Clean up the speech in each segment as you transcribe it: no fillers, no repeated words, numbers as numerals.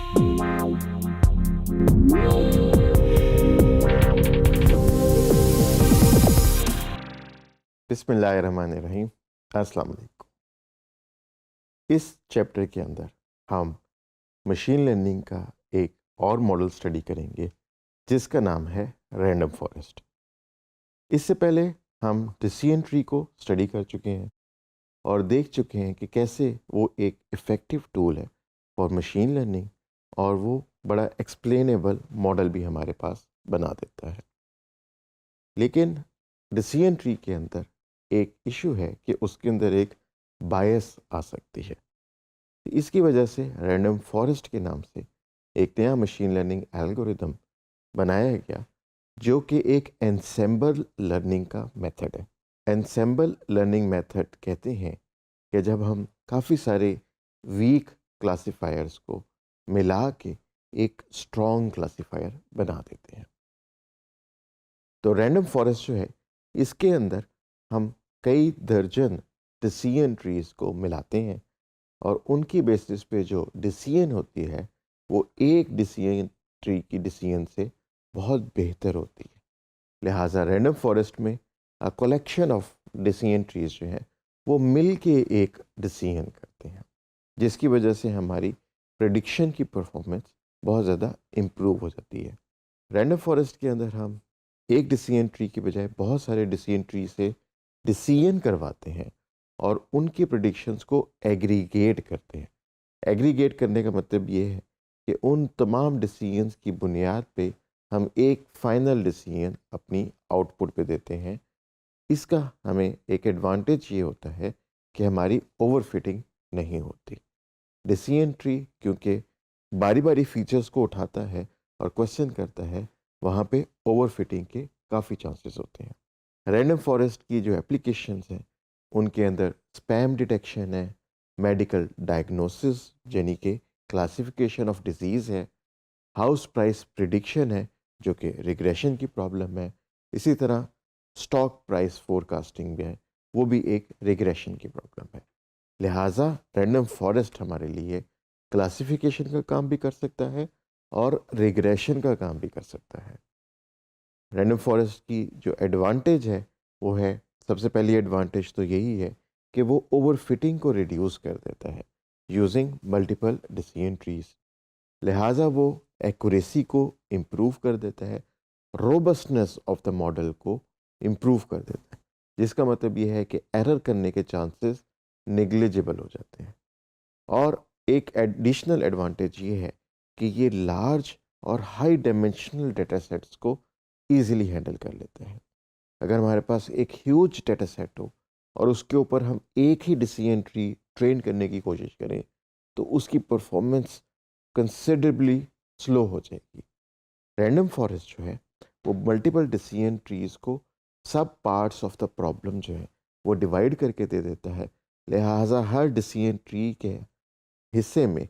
بسم اللہ الرحمن الرحیم. السلام علیکم. اس چیپٹر کے اندر ہم مشین لرننگ کا ایک اور ماڈل اسٹڈی کریں گے جس کا نام ہے رینڈم فارسٹ. اس سے پہلے ہم ڈیسیژن ٹری کو اسٹڈی کر چکے ہیں اور دیکھ چکے ہیں کہ کیسے وہ ایک افیکٹو ٹول ہے فار مشین لرننگ، اور وہ بڑا ایکسپلینیبل ماڈل بھی ہمارے پاس بنا دیتا ہے. لیکن ڈیسیژن ٹری کے اندر ایک ایشو ہے کہ اس کے اندر ایک بائس آ سکتی ہے. اس کی وجہ سے رینڈم فارسٹ کے نام سے ایک نیا مشین لرننگ الگوریدم بنایا گیا جو کہ ایک انسیمبل لرننگ کا میتھڈ ہے. انسیمبل لرننگ میتھڈ کہتے ہیں کہ جب ہم کافی سارے ویک کلاسیفائرز کو ملا کے ایک اسٹرانگ کلاسیفائر بنا دیتے ہیں. تو رینڈم فارسٹ جو ہے اس کے اندر ہم کئی درجن ڈیسیژن ٹریز کو ملاتے ہیں اور ان کی بیسس پہ جو ڈیسیژن ہوتی ہے وہ ایک ڈیسیژن ٹری کی ڈیسیژن سے بہت بہتر ہوتی ہے. لہٰذا رینڈم فارسٹ میں کلیکشن آف ڈیسیژن ٹریز جو ہیں وہ مل کے ایک ڈیسیژن کرتے ہیں، جس کی وجہ سے ہماری پریڈکشن کی پرفارمنس بہت زیادہ امپروو ہو جاتی ہے. رینڈم فارسٹ کے اندر ہم ایک ڈیسیژن ٹری کی بجائے بہت سارے ڈیسیژن ٹری سے ڈیسیژن کرواتے ہیں اور ان کی پریڈکشنز کو ایگریگیٹ کرتے ہیں. ایگریگیٹ کرنے کا مطلب یہ ہے کہ ان تمام ڈیسیژنز کی بنیاد پہ ہم ایک فائنل ڈیسیژن اپنی آؤٹ پٹ پہ دیتے ہیں. اس کا ہمیں ایک ایڈوانٹیج یہ ہوتا ہے کہ ہماری اوور فٹنگ نہیں ہوتی. ڈیسیژن ٹری کیونکہ باری باری فیچرز کو اٹھاتا ہے اور کویشچن کرتا ہے، وہاں پہ اوور فٹنگ کے کافی چانسز ہوتے ہیں. رینڈم فارسٹ کی جو اپلیکیشنز ہیں ان کے اندر اسپیم ڈیٹیکشن ہے، میڈیکل ڈائگنوسس یعنی کہ کلاسیفیکیشن آف ڈیزیز ہے، ہاؤس پرائس پریڈکشن ہے جو کہ ریگریشن کی پرابلم ہے، اسی طرح اسٹاک پرائس فورکاسٹنگ بھی ہے، وہ بھی ایک ریگریشن کی پرابلم ہے. لہٰذا رینڈم فارسٹ ہمارے لیے کلاسیفیکیشن کا کام بھی کر سکتا ہے اور ریگریشن کا کام بھی کر سکتا ہے. رینڈم فارسٹ کی جو ایڈوانٹیج ہے وہ ہے، سب سے پہلی ایڈوانٹیج تو یہی ہے کہ وہ اوور فٹنگ کو ریڈیوس کر دیتا ہے یوزنگ ملٹیپل ڈیسیژن ٹریز. لہٰذا وہ ایکوریسی کو امپروو کر دیتا ہے، روبسٹنس آف دا ماڈل کو امپروو کر دیتا ہے، جس کا مطلب یہ ہے کہ ایرر کرنے کے چانسز نیگلیجبل ہو جاتے ہیں. اور ایک ایڈیشنل ایڈوانٹیج یہ ہے کہ یہ لارج اور ہائی ڈائمینشنل ڈیٹا سیٹس کو ایزیلی ہینڈل کر لیتے ہیں. اگر ہمارے پاس ایک ہیوج ڈیٹا سیٹ ہو اور اس کے اوپر ہم ایک ہی ڈیسیژن ٹری ٹرین کرنے کی کوشش کریں تو اس کی پرفارمنس کنسیڈربلی سلو ہو جائے گی. رینڈم فارسٹ جو ہے وہ ملٹیپل ڈیسیژن ٹریز کو sub parts of the problem جو ہے وہ ڈیوائڈ کر کے دے دیتا ہے. لہٰذا ہر ڈیسیژن ٹری کے حصے میں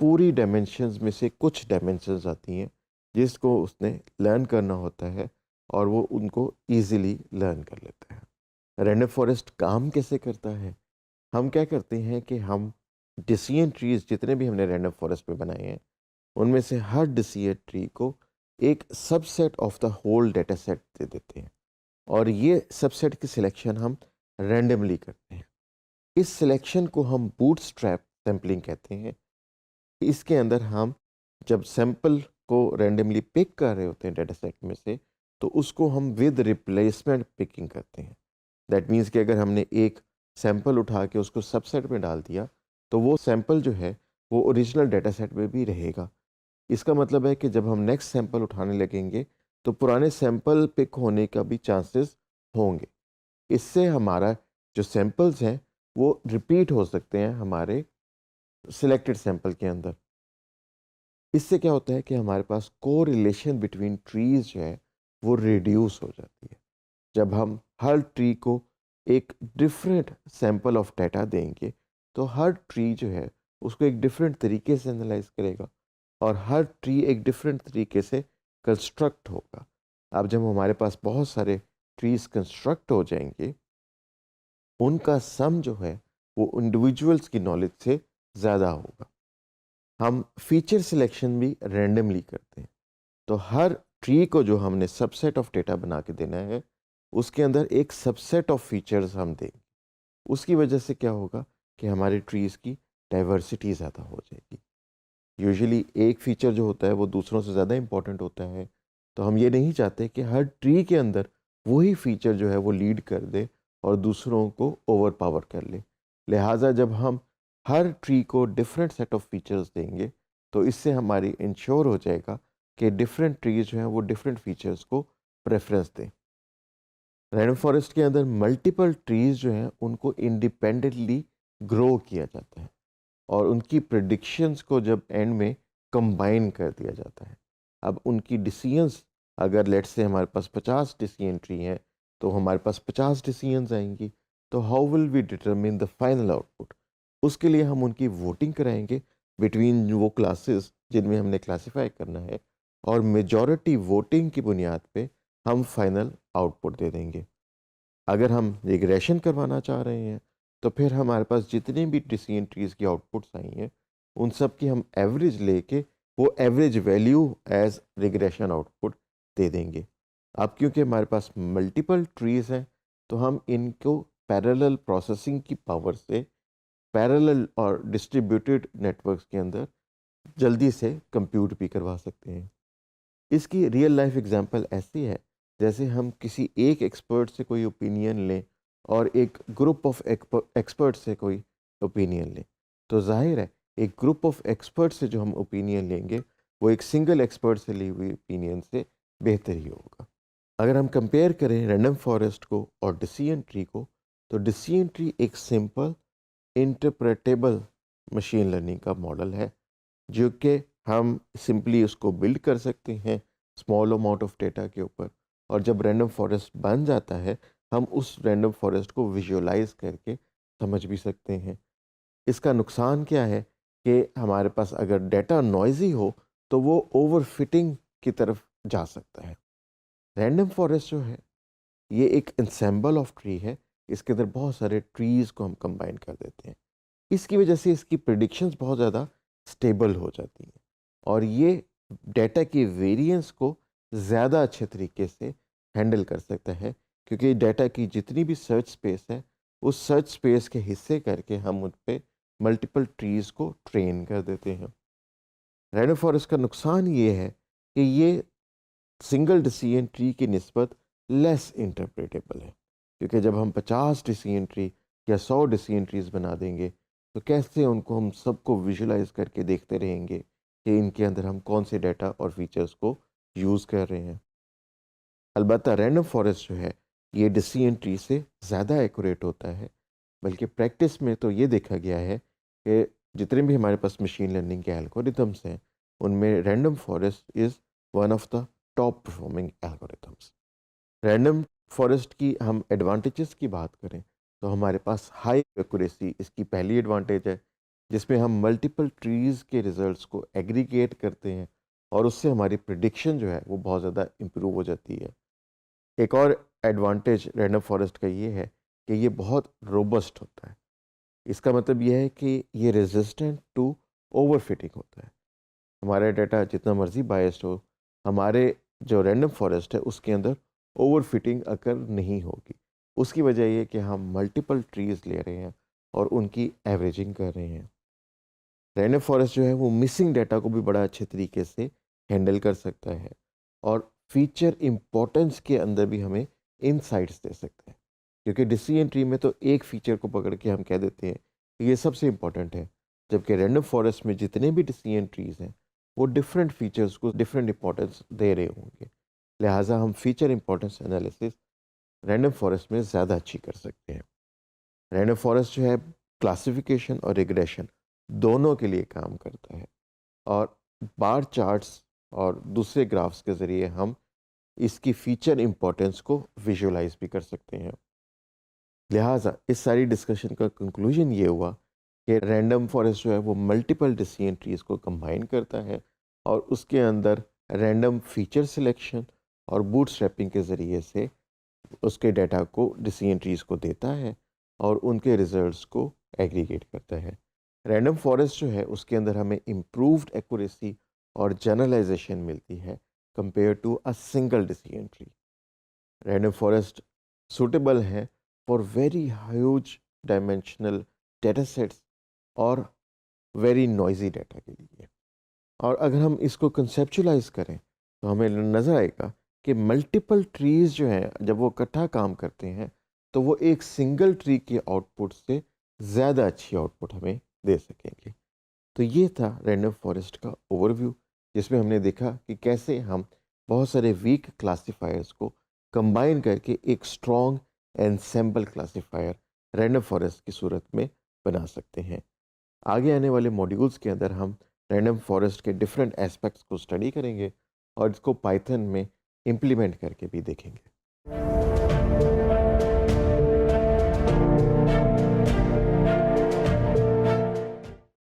پوری ڈائمینشنز میں سے کچھ ڈائمینشنز آتی ہیں جس کو اس نے لرن کرنا ہوتا ہے اور وہ ان کو ایزیلی لرن کر لیتا ہے. رینڈم فارسٹ کام کیسے کرتا ہے؟ ہم کیا کرتے ہیں کہ ہم ڈیسیژن ٹریز جتنے بھی ہم نے رینڈم فارسٹ میں بنائے ہیں ان میں سے ہر ڈیسیژن ٹری کو ایک subset of the whole data set دے دیتے ہیں اور یہ سب سیٹ کی سلیکشن ہم رینڈملی کرتے ہیں. اس سلیکشن کو ہم بوٹ اسٹریپ سیمپلنگ کہتے ہیں. اس کے اندر ہم جب سیمپل کو رینڈملی پک کر رہے ہوتے ہیں ڈیٹا سیٹ میں سے تو اس کو ہم ود ریپلیسمنٹ پکنگ کرتے ہیں. دیٹ مینس کہ اگر ہم نے ایک سیمپل اٹھا کے اس کو سب سیٹ میں ڈال دیا تو وہ سیمپل جو ہے وہ اوریجنل ڈیٹا سیٹ میں بھی رہے گا. اس کا مطلب ہے کہ جب ہم نیکسٹ سیمپل اٹھانے لگیں گے تو پرانے سیمپل پک ہونے کا بھی چانسز ہوں گے. اس سے ہمارا جو سیمپلز ہیں وہ ریپیٹ ہو سکتے ہیں ہمارے سلیکٹڈ سیمپل کے اندر. اس سے کیا ہوتا ہے کہ ہمارے پاس کو ریلیشن بٹوین ٹریز جو ہے وہ ریڈیوس ہو جاتی ہے. جب ہم ہر ٹری کو ایک ڈفرینٹ سیمپل آف ڈیٹا دیں گے تو ہر ٹری جو ہے اس کو ایک ڈفرینٹ طریقے سے انالائز کرے گا اور ہر ٹری ایک ڈفرینٹ طریقے سے کنسٹرکٹ ہوگا. اب جب ہمارے پاس بہت سارے ٹریز کنسٹرکٹ ہو جائیں گے ان کا سم جو ہے وہ انڈیویجولس کی نالج سے زیادہ ہوگا. ہم فیچر سلیکشن بھی رینڈملی کرتے ہیں. تو ہر ٹری کو جو ہم نے سب سیٹ آف ڈیٹا بنا کے دینا ہے اس کے اندر ایک سب سیٹ آف فیچرز ہم دیں گے. اس کی وجہ سے کیا ہوگا کہ ہمارے ٹریز کی ڈائیورسٹی زیادہ ہو جائے گی. یوزلی ایک فیچر جو ہوتا ہے وہ دوسروں سے زیادہ امپورٹنٹ ہوتا ہے, تو ہم یہ نہیں چاہتے کہ ہر ٹری کے اندر وہی فیچر جو ہے وہ لیڈ کر دے اور دوسروں کو اوور پاور کر لے. لہٰذا جب ہم ہر ٹری کو ڈفرینٹ سیٹ آف فیچرز دیں گے تو اس سے ہماری انشور ہو جائے گا کہ ڈفرینٹ ٹریز جو ہیں وہ ڈفرینٹ فیچرز کو پریفرنس دیں. رینڈم فارسٹ کے اندر ملٹیپل ٹریز جو ہیں ان کو انڈیپینڈنٹلی گرو کیا جاتا ہے اور ان کی پریڈکشنز کو جب اینڈ میں کمبائن کر دیا جاتا ہے. اب ان کی ڈیسیژنس اگر لیٹ سے ہمارے پاس 50 ڈیسیژن ٹری ہیں تو ہمارے پاس 50 ڈیسیژنز آئیں گی. تو how will we determine the final output? اس کے لیے ہم ان کی ووٹنگ کرائیں گے بٹوین وہ کلاسز جن میں ہم نے کلاسیفائی کرنا ہے, اور میجورٹی ووٹنگ کی بنیاد پہ ہم فائنل آؤٹ پٹ دے دیں گے. اگر ہم ریگریشن کروانا چاہ رہے ہیں تو پھر ہمارے پاس جتنے بھی ڈیسیژن ٹریز کی آؤٹ پٹس آئی ہیں ان سب کی ہم ایوریج لے کے وہ average value as regression output دے دیں گے. اب کیونکہ ہمارے پاس ملٹیپل ٹریز ہیں تو ہم ان کو پیرالل پروسیسنگ کی پاور سے پیرالل اور ڈسٹریبیوٹیڈ نیٹورکس کے اندر جلدی سے کمپیوٹ بھی کروا سکتے ہیں. اس کی ریئل لائف ایگزامپل ایسی ہے جیسے ہم کسی ایک ایکسپرٹ سے کوئی اوپینین لیں اور ایک گروپ آف ایکسپرٹ سے کوئی اوپینین لیں. تو ظاہر ہے ایک گروپ آف ایکسپرٹ سے جو ہم اوپینین لیں گے وہ ایک سنگل ایکسپرٹ سے لی ہوئی اوپینین سے بہتر ہی ہوگا. اگر ہم کمپیئر کریں رینڈم فارسٹ کو اور ڈیسیژن ٹری کو تو ڈیسیژن ٹری ایک سمپل انٹرپریٹیبل مشین لرننگ کا ماڈل ہے جو کہ ہم سمپلی اس کو بلڈ کر سکتے ہیں اسمال اماؤنٹ آف ڈیٹا کے اوپر, اور جب رینڈم فارسٹ بن جاتا ہے ہم اس رینڈم فارسٹ کو ویژولائز کر کے سمجھ بھی سکتے ہیں. اس کا نقصان کیا ہے کہ ہمارے پاس اگر ڈیٹا نوائزی ہو تو وہ اوور فٹنگ کی طرف جا سکتا ہے. رینڈم فارسٹ جو ہے یہ ایک انسیمبل آف ٹری ہے, اس کے اندر بہت سارے ٹریز کو ہم کمبائن کر دیتے ہیں. اس کی وجہ سے اس کی پریڈکشنز بہت زیادہ سٹیبل ہو جاتی ہیں اور یہ ڈیٹا کی ویریئنس کو زیادہ اچھے طریقے سے ہینڈل کر سکتا ہے, کیونکہ ڈیٹا کی جتنی بھی سرچ سپیس ہے اس سرچ سپیس کے حصے کر کے ہم ان پہ ملٹیپل ٹریز کو ٹرین کر دیتے ہیں. رینڈم فارسٹ کا نقصان یہ ہے کہ یہ سنگل ڈیسیژن ٹری کی نسبت لیس انٹرپریٹیبل ہے, کیونکہ جب ہم 50 ڈیسیژن ٹری یا 100 ڈیسیژن ٹریز بنا دیں گے تو کیسے ان کو ہم سب کو ویژولائز کر کے دیکھتے رہیں گے کہ ان کے اندر ہم کون سے ڈیٹا اور فیچرز کو یوز کر رہے ہیں. البتہ رینڈم فارسٹ جو ہے یہ ڈیسیژن ٹری سے زیادہ ایکوریٹ ہوتا ہے, بلکہ پریکٹس میں تو یہ دیکھا گیا ہے کہ جتنے بھی ہمارے پاس مشین لرننگ کے الگوریتھمس ہیں ان میں random forest is one of the top performing algorithms. Random forest کی ہم ایڈوانٹیجز کی بات کریں تو ہمارے پاس ہائی ایکوریسی اس کی پہلی ایڈوانٹیج ہے, جس میں ہم ملٹیپل ٹریز کے ریزلٹس کو ایگریگیٹ کرتے ہیں اور اس سے ہماری پریڈکشن جو ہے وہ بہت زیادہ امپروو ہو جاتی ہے. ایک اور ایڈوانٹیج رینڈم فارسٹ کا یہ ہے کہ یہ بہت روبسٹ ہوتا ہے. اس کا مطلب یہ ہے کہ یہ ریزسٹنٹ ٹو اوور فٹنگ ہوتا ہے. ہمارا ڈیٹا جتنا مرضی بائسڈ ہو, ہمارے جو رینڈم فارسٹ ہے اس کے اندر اوور فٹنگ اکر نہیں ہوگی. اس کی وجہ یہ کہ ہم ملٹیپل ٹریز لے رہے ہیں اور ان کی ایوریجنگ کر رہے ہیں. رینڈم فارسٹ جو ہے وہ مسنگ ڈیٹا کو بھی بڑا اچھے طریقے سے ہینڈل کر سکتا ہے اور فیچر امپورٹنس کے اندر بھی ہمیں انسائٹس دے سکتا ہے, کیونکہ ڈیسیژن ٹری میں تو ایک فیچر کو پکڑ کے ہم کہہ دیتے ہیں کہ یہ سب سے امپورٹنٹ ہے, جبکہ رینڈم فارسٹ میں جتنے بھی ڈیسیژن ٹریز ہیں وہ ڈفرینٹ فیچرز کو ڈفرینٹ امپورٹنس دے رہے ہوں گے. لہٰذا ہم feature importance analysis random forest میں زیادہ اچھی کر سکتے ہیں. رینڈم فارسٹ جو ہے کلاسیفیکیشن اور ریگریشن دونوں کے لیے کام کرتا ہے, اور بار چارٹس اور دوسرے گرافس کے ذریعے ہم اس کی فیچر امپورٹنس کو ویژولائز بھی کر سکتے ہیں. لہٰذا اس ساری ڈسکشن کا کنکلوژن یہ ہوا کہ رینڈم فارسٹ جو ہے وہ ملٹیپل ڈیسیژن ٹریز کو کمبائن کرتا ہے اور اس کے اندر رینڈم فیچر سلیکشن اور بوٹ اسٹریپنگ کے ذریعے سے اس کے ڈیٹا کو ڈیسیژن ٹریز کو دیتا ہے اور ان کے ریزلٹس کو ایگریگیٹ کرتا ہے. رینڈم فارسٹ جو ہے اس کے اندر ہمیں امپرووڈ ایکوریسی اور جنرلائزیشن ملتی ہے compare to a single decision tree. Random forest suitable ہیں for very huge dimensional data sets اور ویری نوائزی ڈیٹا کے لیے. اور اگر ہم اس کو کنسیپچولائز کریں تو ہمیں نظر آئے گا کہ ملٹیپل ٹریز جو ہیں جب وہ اکٹھا کام کرتے ہیں تو وہ ایک سنگل ٹری کے آؤٹ پٹ سے زیادہ اچھی آؤٹ پٹ ہمیں دے سکیں گے. تو یہ تھا رینڈم فارسٹ کا اوور ویو، جس میں ہم نے دیکھا کہ کیسے ہم بہت سارے ویک کلاسیفائرز کو کمبائن کر کے ایک اسٹرانگ انسیمبل کلاسیفائر رینڈم فارسٹ کی صورت میں بنا سکتے ہیں. آگے آنے والے ماڈیولز کے اندر ہم رینڈم فارسٹ کے ڈفرینٹ اسپیکٹس کو اسٹڈی کریں گے اور اس کو پائتھن میں امپلیمنٹ کر کے بھی دیکھیں گے.